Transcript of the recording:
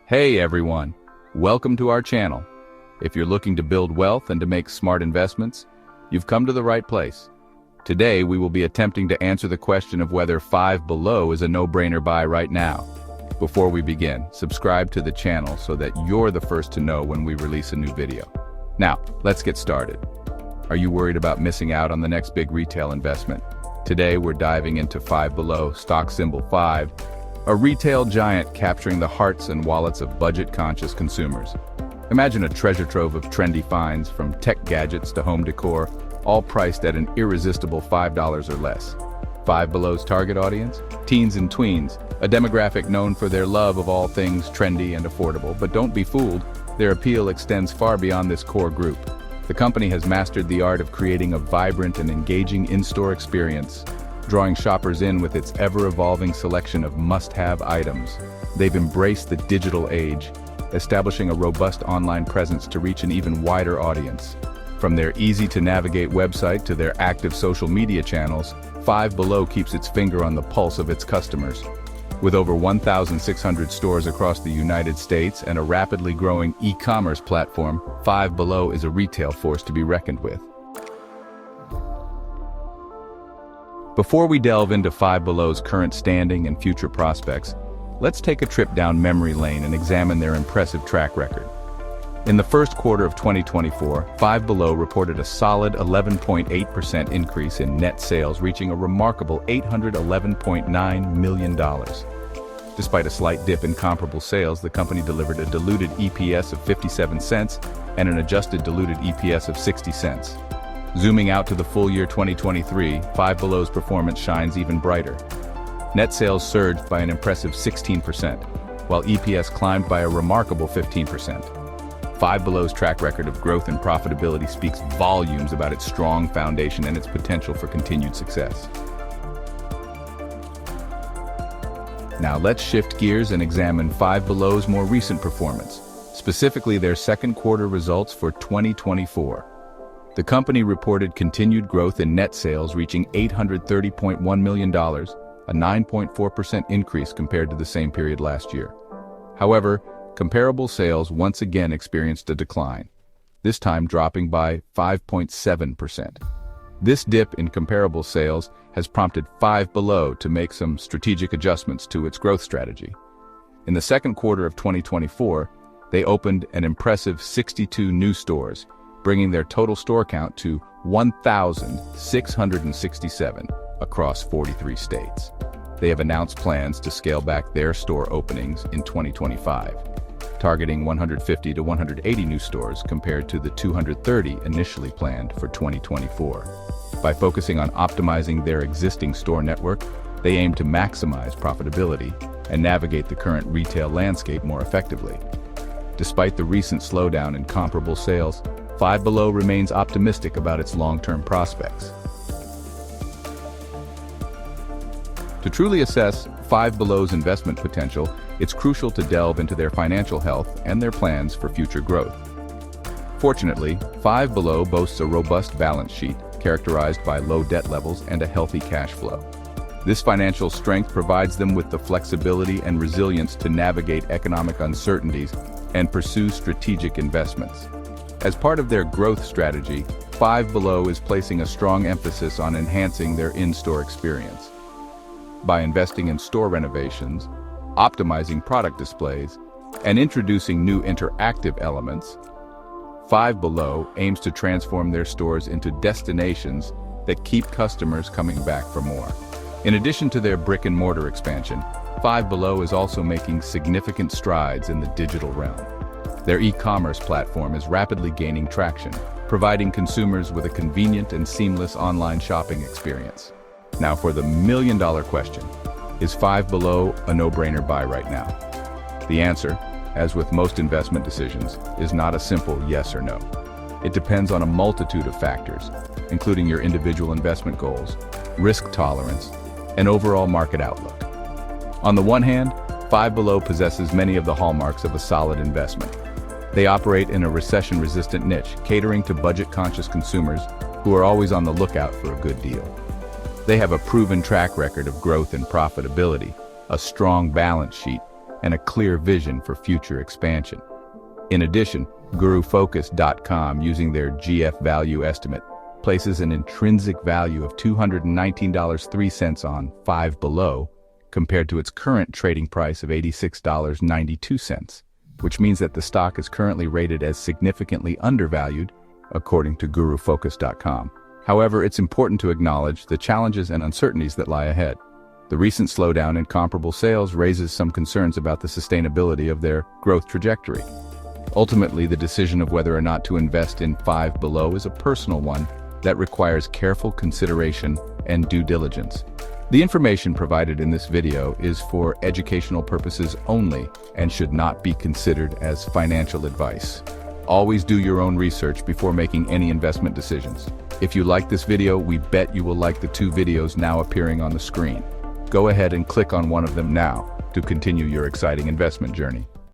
Hey everyone, welcome to our channel. If you're looking to build wealth and to make smart investments, you've come to the right place. Today we will be attempting to answer the question of whether Five Below is a no-brainer buy right now. Before we begin, subscribe to the channel so that you're the first to know when we release a new video. Now, let's get started. Are you worried about missing out on the next big retail investment? Today we're diving into Five Below, stock symbol 5, a retail giant capturing the hearts and wallets of budget-conscious consumers. Imagine a treasure trove of trendy finds, from tech gadgets to home decor, all priced at an irresistible $5 or less. Five Below's target audience? Teens and tweens, a demographic known for their love of all things trendy and affordable. But don't be fooled, their appeal extends far beyond this core group. The company has mastered the art of creating a vibrant and engaging in-store experience, drawing shoppers in with its ever-evolving selection of must-have items. They've embraced the digital age, establishing a robust online presence to reach an even wider audience. From their easy-to-navigate website to their active social media channels, Five Below keeps its finger on the pulse of its customers. With over 1,600 stores across the United States and a rapidly growing e-commerce platform, Five Below is a retail force to be reckoned with. Before we delve into Five Below's current standing and future prospects, let's take a trip down memory lane and examine their impressive track record. In the first quarter of 2024, Five Below reported a solid 11.8% increase in net sales, reaching a remarkable $811.9 million. Despite a slight dip in comparable sales, the company delivered a diluted EPS of 57 cents and an adjusted diluted EPS of 60 cents. Zooming out to the full year 2023, Five Below's performance shines even brighter. Net sales surged by an impressive 16%, while EPS climbed by a remarkable 15%. Five Below's track record of growth and profitability speaks volumes about its strong foundation and its potential for continued success. Now let's shift gears and examine Five Below's more recent performance, specifically their second quarter results for 2024. The company reported continued growth in net sales, reaching $830.1 million, a 9.4% increase compared to the same period last year. However, comparable sales once again experienced a decline, this time dropping by 5.7%. This dip in comparable sales has prompted Five Below to make some strategic adjustments to its growth strategy. In the second quarter of 2024, they opened an impressive 62 new stores, bringing their total store count to 1,667 across 43 states. They have announced plans to scale back their store openings in 2025, targeting 150 to 180 new stores compared to the 230 initially planned for 2024. By focusing on optimizing their existing store network, they aim to maximize profitability and navigate the current retail landscape more effectively. Despite the recent slowdown in comparable sales, Five Below remains optimistic about its long-term prospects. To truly assess Five Below's investment potential, it's crucial to delve into their financial health and their plans for future growth. Fortunately, Five Below boasts a robust balance sheet characterized by low debt levels and a healthy cash flow. This financial strength provides them with the flexibility and resilience to navigate economic uncertainties and pursue strategic investments. As part of their growth strategy, Five Below is placing a strong emphasis on enhancing their in-store experience. By investing in store renovations, optimizing product displays, and introducing new interactive elements, Five Below aims to transform their stores into destinations that keep customers coming back for more. In addition to their brick-and-mortar expansion, Five Below is also making significant strides in the digital realm. Their e-commerce platform is rapidly gaining traction, providing consumers with a convenient and seamless online shopping experience. Now for the million-dollar question, is Five Below a no-brainer buy right now? The answer, as with most investment decisions, is not a simple yes or no. It depends on a multitude of factors, including your individual investment goals, risk tolerance, and overall market outlook. On the one hand, Five Below possesses many of the hallmarks of a solid investment. They operate in a recession-resistant niche, catering to budget-conscious consumers who are always on the lookout for a good deal. They have a proven track record of growth and profitability, a strong balance sheet, and a clear vision for future expansion. In addition, GuruFocus.com, using their GF value estimate, places an intrinsic value of $219.03 on Five Below, compared to its current trading price of $86.92, which means that the stock is currently rated as significantly undervalued, according to GuruFocus.com. However, it's important to acknowledge the challenges and uncertainties that lie ahead. The recent slowdown in comparable sales raises some concerns about the sustainability of their growth trajectory. Ultimately, the decision of whether or not to invest in Five Below is a personal one that requires careful consideration and due diligence. The information provided in this video is for educational purposes only and should not be considered as financial advice. Always do your own research before making any investment decisions. If you like this video, we bet you will like the 2 videos now appearing on the screen. Go ahead and click on one of them now to continue your exciting investment journey.